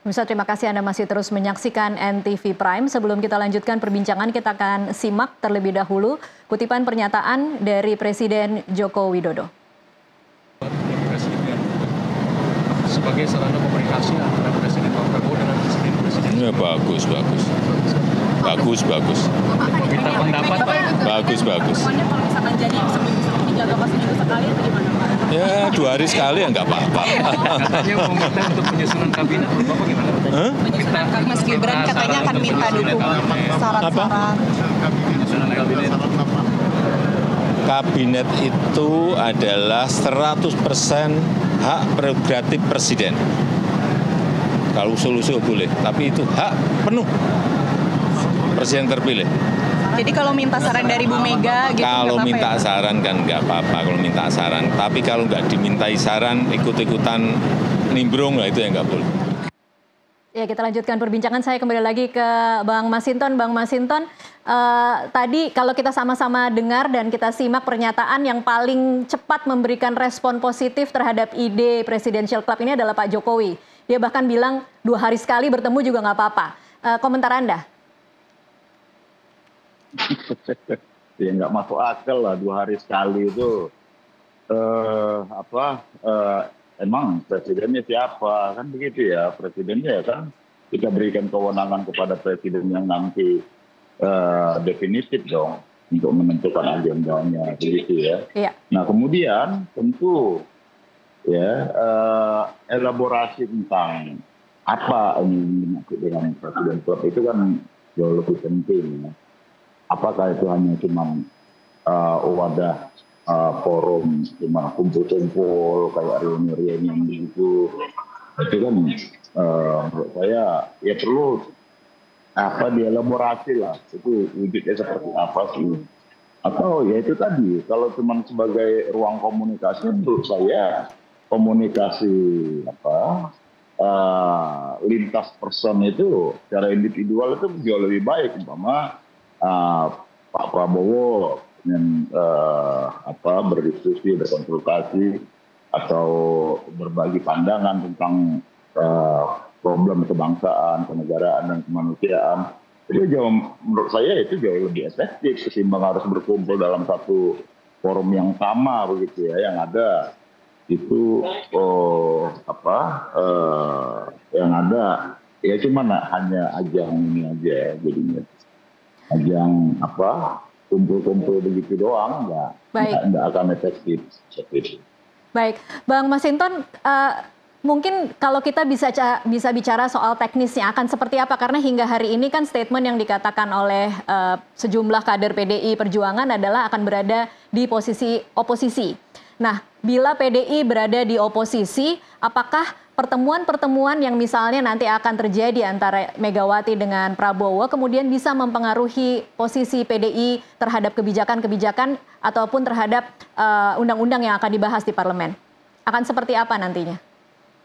Pemirsa, terima kasih Anda masih terus menyaksikan NTV Prime. Sebelum kita lanjutkan perbincangan, kita akan simak terlebih dahulu kutipan pernyataan dari Presiden Joko Widodo. Sebagai sarana komunikasi antara Presiden Pak Prabowo dengan Presiden. Ya, bagus. Minta pendapat Pak. Bagus. Semuanya kalau misalkan jadi sebelum dijaga seminggu sekali atau gimana Pak? Ya 2 hari sekali ya nggak apa-apa. Katanya mau minta untuk penyusunan kabinet, Bapak gimana? Mas Gibran katanya akan minta dukungan syarat-syarat. Penyusunan kabinet. Kabinet itu adalah 100% hak prerogatif Presiden. Kalau usul-usul boleh, tapi itu hak penuh Presiden terpilih. Jadi kalau minta saran dari Bu Mega gitu Kalau nggak minta apa-apa ya? saran kan nggak apa-apa kalau minta saran. Tapi kalau nggak dimintai saran, ikut-ikutan nimbrung lah itu yang nggak boleh. Ya, kita lanjutkan perbincangan. Saya kembali lagi ke Bang Masinton. Bang Masinton, tadi kalau kita sama-sama dengar dan kita simak pernyataan yang paling cepat memberikan respon positif terhadap ide Presidential Club ini adalah Pak Jokowi. Dia bahkan bilang 2 hari sekali bertemu juga nggak apa-apa. Komentar Anda? Ya nggak masuk akal lah 2 hari sekali itu. Emang presidennya siapa, kan begitu ya. Presidennya kan kita berikan kewenangan kepada presiden yang nanti definitif dong untuk menentukan agendanya, begitu ya. Iya. Nah kemudian tentu ya elaborasi tentang apa ini dimaksud dengan presiden club itu kan jauh lebih penting ya. Apakah itu hanya cuma wadah forum cuma kumpul-kumpul kayak reuni-reuni yang begitu, itu kan menurut saya ya perlu dielaborasi lah, itu wujudnya seperti apa sih, atau ya itu tadi kalau cuma sebagai ruang komunikasi, menurut saya komunikasi lintas person itu secara individual itu jauh lebih baik, umpama Pak Prabowo dengan berdiskusi, berkonsultasi atau berbagi pandangan tentang problem kebangsaan, kenegaraan dan kemanusiaan. Itu menurut saya itu jauh lebih efektif ketimbang harus berkumpul dalam satu forum yang sama begitu ya. Yang ada itu yang ada ya cuma hanya ajang ini aja jadinya. Ajang kumpul-kumpul begitu doang, nggak akan efektif. Baik, Bang Masinton, mungkin kalau kita bisa bicara soal teknisnya akan seperti apa, karena hingga hari ini kan statement yang dikatakan oleh sejumlah kader PDI Perjuangan adalah akan berada di posisi oposisi. Nah, bila PDI berada di oposisi, apakah pertemuan-pertemuan yang misalnya nanti akan terjadi antara Megawati dengan Prabowo kemudian bisa mempengaruhi posisi PDI terhadap kebijakan-kebijakan ataupun terhadap undang-undang yang akan dibahas di parlemen? Akan seperti apa nantinya?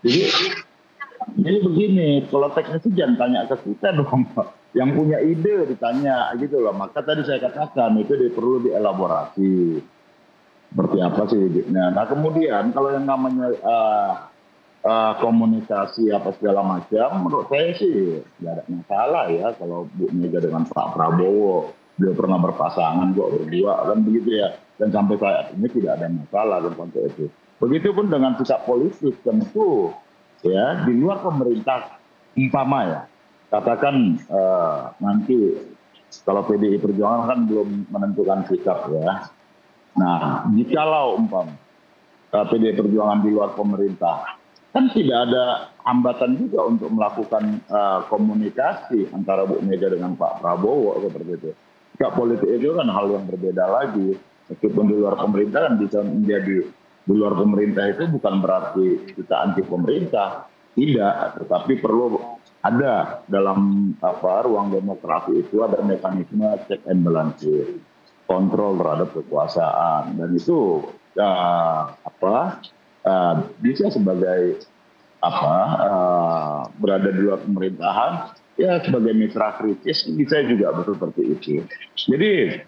Jadi begini, kalau teknis itu jangan tanya ke kita dong. Yang punya ide ditanya gitu loh. Maka tadi saya katakan itu perlu dielaborasi. Seperti apa sih wujudnya. Nah kemudian kalau yang namanya komunikasi apa segala macam, menurut saya sih nggak ada masalah ya kalau Bu Mega dengan Pak Prabowo, dia pernah berpasangan kok berdua kan begitu ya, dan sampai saat ini tidak ada masalah dalam konteks itu. Begitupun dengan sikap politik tentu ya di luar pemerintah, umpama ya katakan nanti kalau PDI Perjuangan kan belum menentukan sikap ya. Nah jikalau umpama PDI Perjuangan di luar pemerintah, kan tidak ada hambatan juga untuk melakukan komunikasi antara Bu Mega dengan Pak Prabowo seperti itu. Sikap politik itu kan hal yang berbeda lagi. Meskipun di luar pemerintah kan bisa menjadi, di luar pemerintah itu bukan berarti kita anti pemerintah, tidak. Tetapi perlu ada dalam ruang demokrasi itu ada mekanisme check and balance, kontrol terhadap kekuasaan, dan itu bisa sebagai berada di luar pemerintahan ya sebagai mitra kritis bisa juga betul seperti itu. Jadi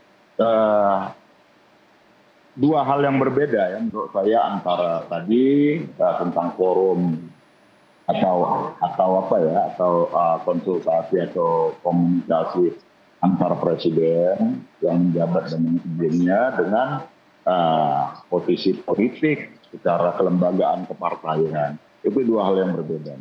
dua hal yang berbeda ya menurut saya antara tadi tentang forum atau apa ya, atau konsultasi atau komunikasi antara presiden yang menjabat dan yang sebelumnya dengan posisi politik secara kelembagaan kepartaian. Itu dua hal yang berbeda.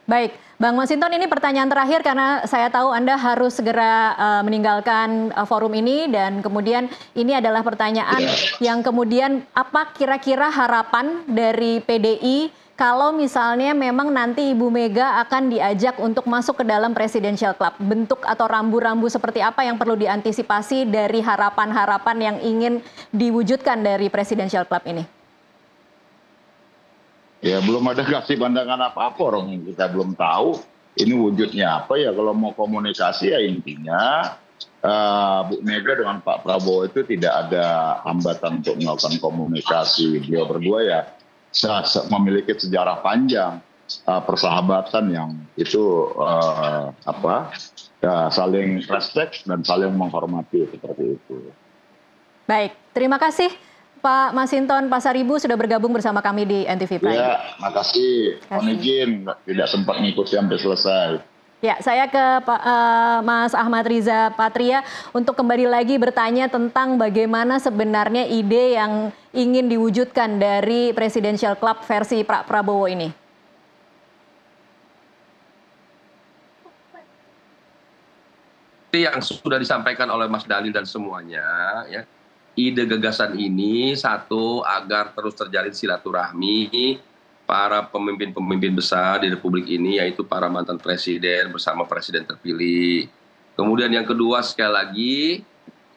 Baik, Bang Masinton, ini pertanyaan terakhir karena saya tahu Anda harus segera meninggalkan forum ini, dan kemudian ini adalah pertanyaan yang kemudian apa kira-kira harapan dari PDI kalau misalnya memang nanti Ibu Mega akan diajak untuk masuk ke dalam Presidential Club. Bentuk atau rambu-rambu seperti apa yang perlu diantisipasi dari harapan-harapan yang ingin diwujudkan dari Presidential Club ini? Ya belum ada kasih pandangan apa-apa, orang kita belum tahu ini wujudnya apa ya. Kalau mau komunikasi ya intinya Bu Mega dengan Pak Prabowo itu tidak ada hambatan untuk melakukan komunikasi. Dia berdua ya memiliki sejarah panjang persahabatan yang itu saling respect dan saling menghormati seperti itu. Baik, terima kasih Pak Masinton Pasaribu sudah bergabung bersama kami di NTV Prime. Ya, makasih. Mohon izin, tidak sempat ngikuti sampai selesai. Ya, saya ke Mas Ahmad Riza Patria untuk kembali lagi bertanya tentang bagaimana sebenarnya ide yang ingin diwujudkan dari Presidential Club versi Pak Prabowo ini. Yang sudah disampaikan oleh Mas Dali dan semuanya, ya. Ide gagasan ini satu agar terus terjalin silaturahmi para pemimpin-pemimpin besar di Republik ini, yaitu para mantan presiden bersama presiden terpilih. Kemudian yang kedua, sekali lagi,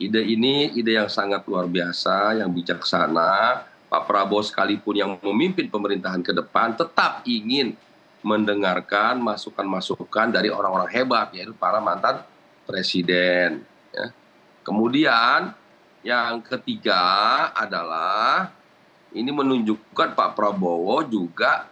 ide ini ide yang sangat luar biasa, yang bijaksana. Pak Prabowo sekalipun yang memimpin pemerintahan ke depan tetap ingin mendengarkan masukan-masukan dari orang-orang hebat, yaitu para mantan presiden. Ya. Kemudian yang ketiga adalah ini menunjukkan Pak Prabowo juga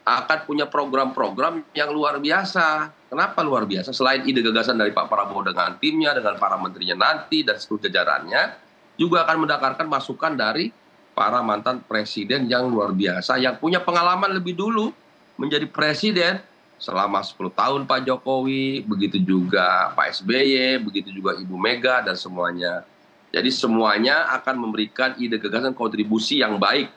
akan punya program-program yang luar biasa. Kenapa luar biasa? Selain ide gagasan dari Pak Prabowo dengan timnya, dengan para menterinya nanti, dan seluruh jajarannya, juga akan mendengarkan masukan dari para mantan presiden yang luar biasa, yang punya pengalaman lebih dulu menjadi presiden selama 10 tahun Pak Jokowi, begitu juga Pak SBY, begitu juga Ibu Mega, dan semuanya. Jadi semuanya akan memberikan ide gagasan kontribusi yang baik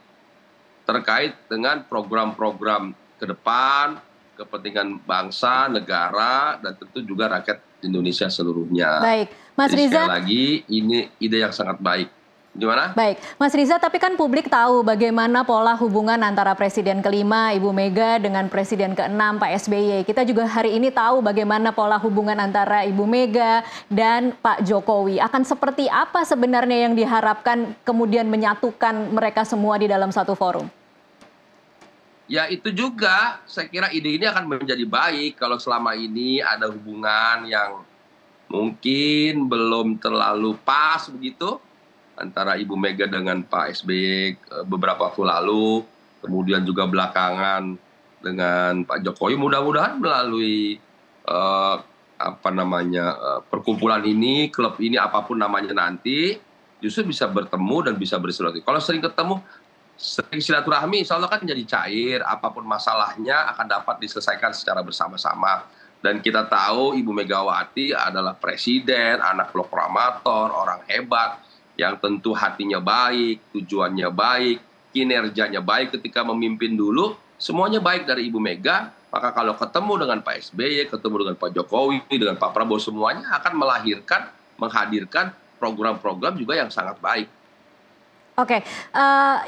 terkait dengan program-program ke depan, kepentingan bangsa, negara, dan tentu juga rakyat Indonesia seluruhnya. Baik, Mas Jadi Riza. sekali lagi ini ide yang sangat baik. Gimana? Baik, Mas Riza, tapi kan publik tahu bagaimana pola hubungan antara Presiden kelima Ibu Mega dengan Presiden keenam Pak SBY. Kita juga hari ini tahu bagaimana pola hubungan antara Ibu Mega dan Pak Jokowi. Akan seperti apa sebenarnya yang diharapkan kemudian menyatukan mereka semua di dalam satu forum? Ya itu juga, saya kira ide ini akan menjadi baik kalau selama ini ada hubungan yang mungkin belum terlalu pas begitu antara Ibu Mega dengan Pak SBY beberapa waktu lalu, kemudian juga belakangan dengan Pak Jokowi. Mudah-mudahan melalui perkumpulan ini, klub ini, apapun namanya nanti, justru bisa bertemu dan bisa bersilaturahmi. Kalau sering ketemu, sering silaturahmi, insya Allah kan jadi cair. Apapun masalahnya akan dapat diselesaikan secara bersama-sama. Dan kita tahu Ibu Megawati adalah presiden, anak proklamator, orang hebat, yang tentu hatinya baik, tujuannya baik, kinerjanya baik ketika memimpin dulu, semuanya baik dari Ibu Mega. Maka kalau ketemu dengan Pak SBY, ketemu dengan Pak Jokowi, dengan Pak Prabowo, semuanya akan menghadirkan program-program juga yang sangat baik. Oke,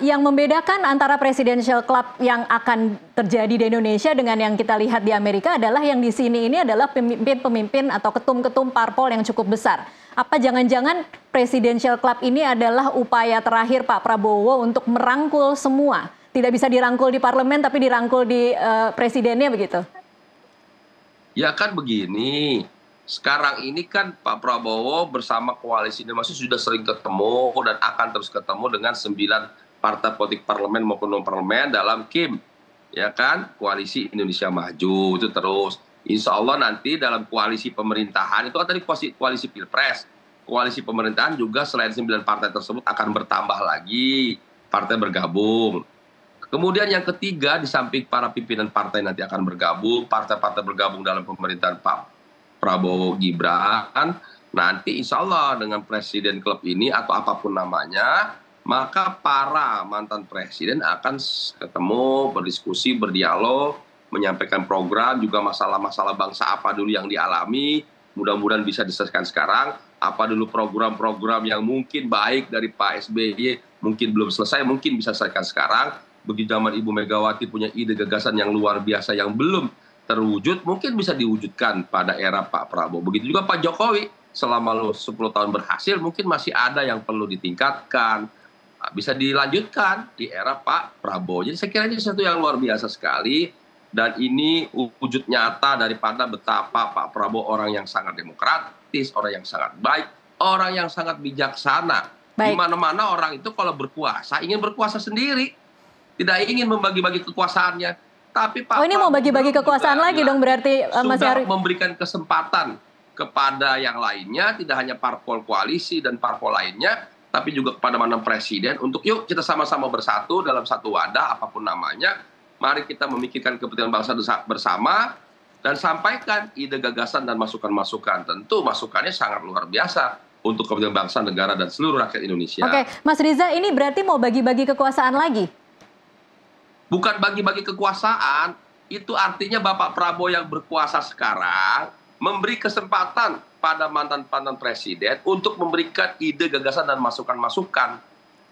yang membedakan antara Presidential Club yang akan terjadi di Indonesia dengan yang kita lihat di Amerika adalah yang di sini ini adalah pemimpin-pemimpin atau ketum-ketum parpol yang cukup besar. Apa jangan-jangan Presidential Club ini adalah upaya terakhir Pak Prabowo untuk merangkul semua? Tidak bisa dirangkul di parlemen, tapi dirangkul di presidennya begitu? Ya kan begini, sekarang ini kan Pak Prabowo bersama koalisi ini masih sudah sering ketemu dan akan terus ketemu dengan 9 partai politik parlemen maupun non-parlemen dalam KIM. Ya kan, Koalisi Indonesia Maju itu terus. Insya Allah nanti dalam koalisi pemerintahan, itu kan tadi koalisi Pilpres, koalisi pemerintahan juga selain 9 partai tersebut akan bertambah lagi partai bergabung. Kemudian yang ketiga, di samping para pimpinan partai nanti akan bergabung, partai-partai bergabung dalam pemerintahan Pak Prabowo Gibran, nanti insya Allah dengan presiden klub ini atau apapun namanya, maka para mantan presiden akan ketemu, berdiskusi, berdialog, menyampaikan program, juga masalah-masalah bangsa apa dulu yang dialami, mudah-mudahan bisa diselesaikan sekarang, apa dulu program-program yang mungkin baik dari Pak SBY, mungkin belum selesai, mungkin bisa selesaikan sekarang. Begitu zaman Ibu Megawati punya ide gagasan yang luar biasa yang belum terwujud, mungkin bisa diwujudkan pada era Pak Prabowo. Begitu juga Pak Jokowi, selama 10 tahun berhasil, mungkin masih ada yang perlu ditingkatkan, bisa dilanjutkan di era Pak Prabowo. Jadi saya kira ini sesuatu yang luar biasa sekali, dan ini wujud nyata daripada betapa Pak Prabowo orang yang sangat demokratis, orang yang sangat baik, orang yang sangat bijaksana. Di mana-mana orang itu kalau berkuasa, ingin berkuasa sendiri, tidak ingin membagi-bagi kekuasaannya. Tapi Pak ini mau bagi-bagi kekuasaan lagi dong berarti, Mas Nyarwi? Sudah memberikan kesempatan kepada yang lainnya, tidak hanya parpol koalisi dan parpol lainnya, tapi juga kepada mantan presiden untuk yuk kita sama-sama bersatu dalam satu wadah apapun namanya. Mari kita memikirkan kepentingan bangsa bersama dan sampaikan ide gagasan dan masukan-masukan. Tentu masukannya sangat luar biasa untuk kepentingan bangsa, negara, dan seluruh rakyat Indonesia. Oke, Mas Riza, ini berarti mau bagi-bagi kekuasaan lagi? Bukan bagi-bagi kekuasaan, itu artinya Bapak Prabowo yang berkuasa sekarang memberi kesempatan pada mantan-mantan presiden untuk memberikan ide, gagasan, dan masukan-masukan.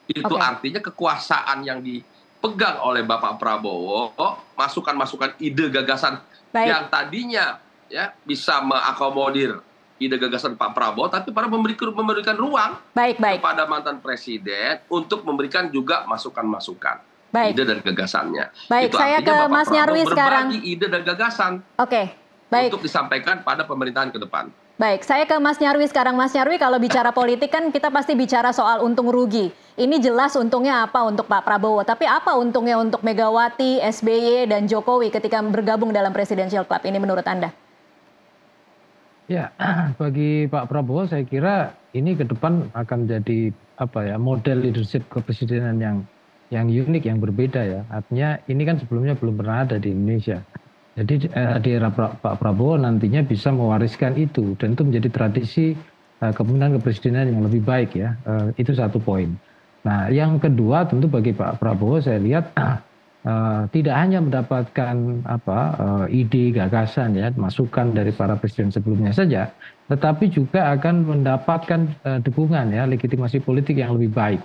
Itu artinya kekuasaan yang dipegang oleh Bapak Prabowo, masukan-masukan ide, gagasan yang tadinya ya bisa mengakomodir ide gagasan Pak Prabowo, tapi para memberikan ruang kepada mantan presiden untuk memberikan juga masukan-masukan. Ide dan gagasannya. Baik, itu saya ke Mas Nyarwi sekarang. Berbagi ide dan gagasan. Baik. Untuk disampaikan pada pemerintahan ke depan. Baik, saya ke Mas Nyarwi sekarang. Mas Nyarwi, kalau bicara politik kan kita pasti bicara soal untung rugi. Ini jelas untungnya apa untuk Pak Prabowo, tapi apa untungnya untuk Megawati, SBY, dan Jokowi ketika bergabung dalam Presidential Club ini menurut Anda? Ya, bagi Pak Prabowo saya kira ini ke depan akan jadi model leadership kepresidenan yang unik, yang berbeda ya. Artinya ini kan sebelumnya belum pernah ada di Indonesia. Jadi di era Pak Prabowo nantinya bisa mewariskan itu, dan itu menjadi tradisi kepemimpinan kepresidenan yang lebih baik ya. Itu satu poin. Nah, yang kedua tentu bagi Pak Prabowo saya lihat tidak hanya mendapatkan ide, gagasan ya, masukan dari para presiden sebelumnya saja, tetapi juga akan mendapatkan dukungan ya, legitimasi politik yang lebih baik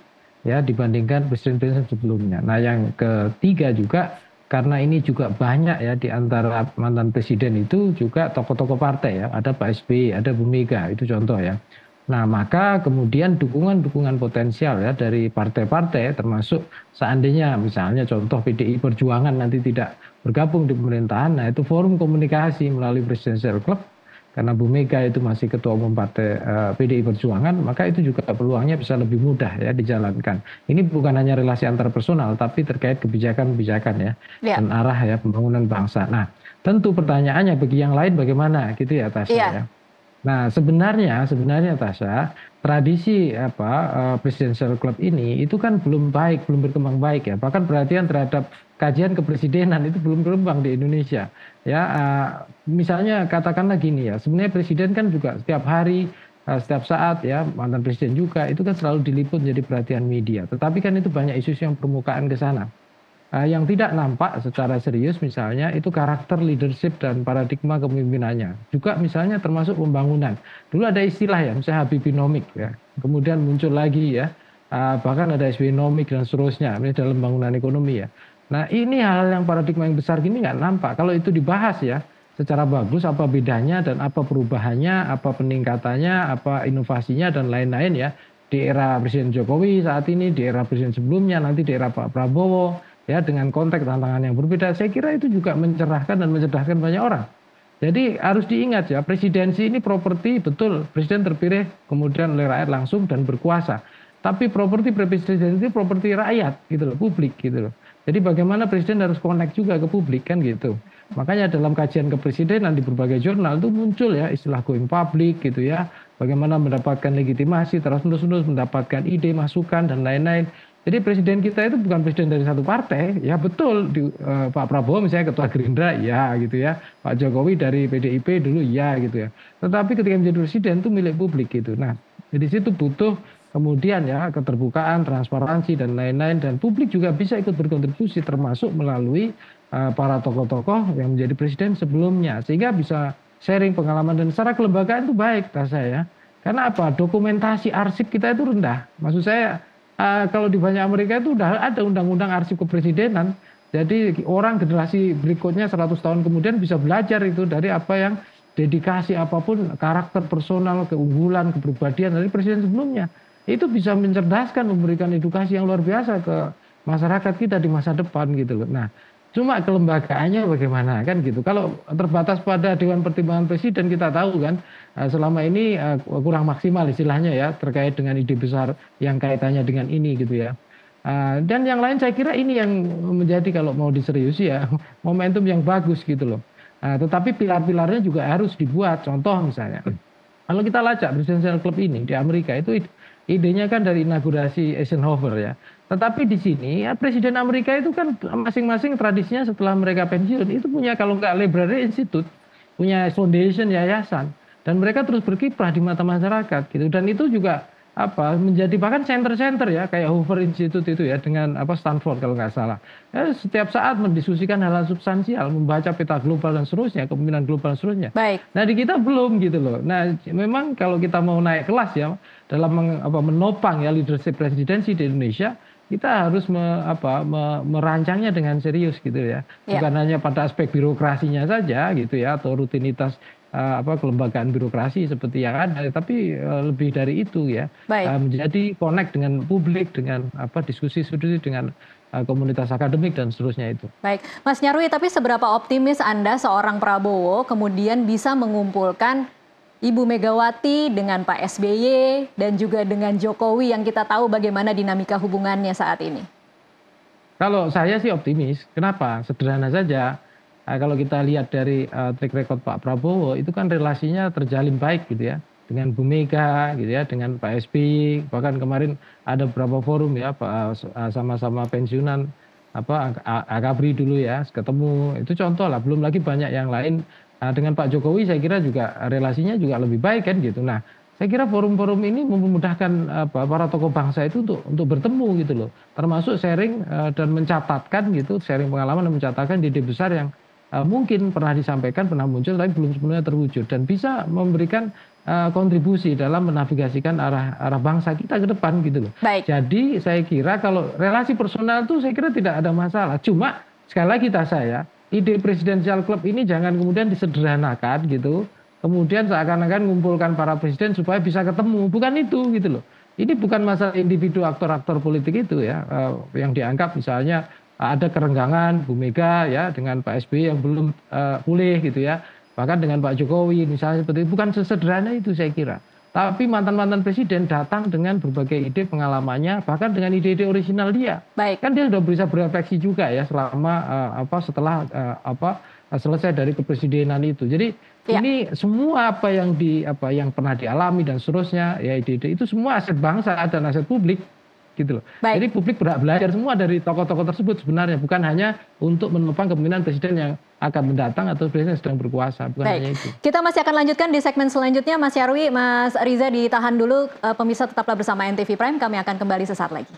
ya dibandingkan presiden-presiden sebelumnya. Nah, yang ketiga juga karena ini juga banyak ya di antara mantan presiden itu juga tokoh-tokoh partai ya, ada Pak SBY, ada Bu Mega, itu contoh ya. Nah, maka kemudian dukungan-dukungan potensial ya dari partai-partai, termasuk seandainya misalnya contoh PDI Perjuangan nanti tidak bergabung di pemerintahan, nah itu forum komunikasi melalui Presidential Club. Karena Bu Mega itu masih ketua umum partai PDI Perjuangan, maka itu juga peluangnya bisa lebih mudah ya dijalankan. Ini bukan hanya relasi antar personal, tapi terkait kebijakan-kebijakan ya, dan arah ya pembangunan bangsa. Nah, tentu pertanyaannya bagi yang lain bagaimana gitu ya Tasya ya. Nah, sebenarnya Tasya, tradisi Presidential Club ini itu kan belum baik, belum berkembang baik ya. Bahkan perhatian terhadap kajian kepresidenan itu belum berkembang di Indonesia. Ya, misalnya katakanlah gini ya, sebenarnya presiden kan juga setiap hari, setiap saat ya, mantan presiden juga itu kan selalu diliput jadi perhatian media. Tetapi kan itu banyak isu yang permukaan ke sana. Yang tidak nampak secara serius misalnya itu karakter leadership dan paradigma kepemimpinannya. Juga misalnya termasuk pembangunan. Dulu ada istilah ya, misalnya Habibinomik ya. Kemudian muncul lagi ya, bahkan ada SBYnomik dan seterusnya dalam pembangunan ekonomi ya. Nah, ini hal yang paradigma yang besar gini nggak nampak. Kalau itu dibahas ya secara bagus apa bedanya dan apa perubahannya, apa peningkatannya, apa inovasinya dan lain-lain ya. Di era Presiden Jokowi saat ini, di era Presiden sebelumnya, nanti di era Pak Prabowo ya dengan konteks tantangan yang berbeda. Saya kira itu juga mencerahkan dan mencerdaskan banyak orang. Jadi harus diingat ya, presidensi ini properti, betul, presiden terpilih kemudian oleh rakyat langsung dan berkuasa. Tapi properti presiden itu properti rakyat gitu loh, publik gitu loh. Jadi bagaimana presiden harus connect juga ke publik kan gitu. Makanya dalam kajian kepresidenan di berbagai jurnal itu muncul ya istilah going public gitu ya. Bagaimana mendapatkan legitimasi, terus-menerus mendapatkan ide, masukan dan lain-lain. Jadi presiden kita itu bukan presiden dari satu partai, ya betul. Pak Prabowo misalnya ketua Gerindra, ya gitu ya. Pak Jokowi dari PDIP dulu, ya gitu ya. Tetapi ketika menjadi presiden itu milik publik gitu. Nah, di situ butuh kemudian ya keterbukaan, transparansi dan lain-lain, dan publik juga bisa ikut berkontribusi termasuk melalui para tokoh-tokoh yang menjadi presiden sebelumnya, sehingga bisa sharing pengalaman dan secara kelembagaan itu baik rasa ya. Karena apa? Dokumentasi arsip kita itu rendah. Maksud saya kalau di banyak Amerika itu udah ada undang-undang arsip kepresidenan. Jadi orang generasi berikutnya 100 tahun kemudian bisa belajar itu dari apa yang dedikasi apapun, karakter personal, keunggulan, kepribadian dari presiden sebelumnya. Itu bisa mencerdaskan, memberikan edukasi yang luar biasa ke masyarakat kita di masa depan gitu loh. Nah, cuma kelembagaannya bagaimana kan gitu. Kalau terbatas pada Dewan Pertimbangan Presiden, kita tahu kan selama ini kurang maksimal istilahnya ya terkait dengan ide besar yang kaitannya dengan ini gitu ya. Dan yang lain saya kira ini yang menjadi kalau mau diseriusi ya momentum yang bagus gitu loh. Tetapi pilar-pilarnya juga harus dibuat. Contoh misalnya, kalau kita lacak Presidential Club ini di Amerika itu idenya kan dari inaugurasi Eisenhower ya. Tetapi di sini ya, Presiden Amerika itu kan masing-masing tradisinya setelah mereka pensiun itu punya kalau nggak library institute, punya foundation yayasan, dan mereka terus berkiprah di mata masyarakat gitu. Dan itu juga menjadi bahkan center-center ya kayak Hoover Institute itu ya dengan Stanford kalau nggak salah. Ya, setiap saat mendiskusikan hal-hal substansial, membaca peta global dan seterusnya, kepemimpinan global dan seterusnya. Baik. Nah di kita belum gitu loh. Nah memang kalau kita mau naik kelas ya dalam menopang ya leadership presidensi di Indonesia, kita harus merancangnya dengan serius gitu ya. Bukan hanya pada aspek birokrasinya saja gitu ya atau rutinitas kelembagaan birokrasi seperti yang ada, tapi lebih dari itu ya. Menjadi connect dengan publik, dengan diskusi-diskusi dengan komunitas akademik dan seterusnya itu. Baik, Mas Nyarwi, tapi seberapa optimis Anda seorang Prabowo kemudian bisa mengumpulkan Ibu Megawati dengan Pak SBY dan juga dengan Jokowi yang kita tahu bagaimana dinamika hubungannya saat ini? Kalau saya sih optimis. Kenapa? Sederhana saja. Kalau kita lihat dari track record Pak Prabowo itu kan relasinya terjalin baik gitu ya dengan Bu Mega gitu ya, dengan Pak SBY, bahkan kemarin ada beberapa forum ya sama-sama pensiunan Akabri dulu ya ketemu, itu contoh lah, belum lagi banyak yang lain. Dengan Pak Jokowi saya kira juga relasinya juga lebih baik kan gitu. Nah saya kira forum-forum ini memudahkan para tokoh bangsa itu untuk bertemu gitu loh, termasuk sharing dan mencatatkan gitu, sharing pengalaman dan mencatatkan ide besar yang mungkin pernah disampaikan, pernah muncul, tapi belum sepenuhnya terwujud, dan bisa memberikan kontribusi dalam menavigasikan arah bangsa kita ke depan gitu loh. Baik. Jadi saya kira kalau relasi personal itu saya kira tidak ada masalah. Cuma sekali lagi saya ide Presidential Club ini jangan kemudian disederhanakan gitu. Kemudian seakan-akan mengumpulkan para presiden supaya bisa ketemu, bukan itu gitu loh. Ini bukan masalah individu aktor-aktor politik itu ya, yang dianggap misalnya ada kerenggangan Bu Mega ya dengan Pak SBY yang belum pulih gitu ya, bahkan dengan Pak Jokowi misalnya seperti itu, bukan sesederhana itu saya kira. Tapi mantan-mantan presiden datang dengan berbagai ide pengalamannya, bahkan dengan ide-ide orisinal dia. Baik. Kan dia sudah bisa berefleksi juga ya selama setelah selesai dari kepresidenan itu. Jadi ini semua yang pernah dialami dan seterusnya ya, ide-ide itu semua aset bangsa dan aset publik gitu loh. Baik. Jadi publik belajar semua dari tokoh-tokoh tersebut sebenarnya, bukan hanya untuk menopang kepemimpinan presiden yang akan mendatang atau presiden yang sedang berkuasa, bukan hanya itu. Kita masih akan lanjutkan di segmen selanjutnya. Mas Nyarwi, Mas Riza ditahan dulu, pemirsa tetaplah bersama NTV Prime, kami akan kembali sesaat lagi.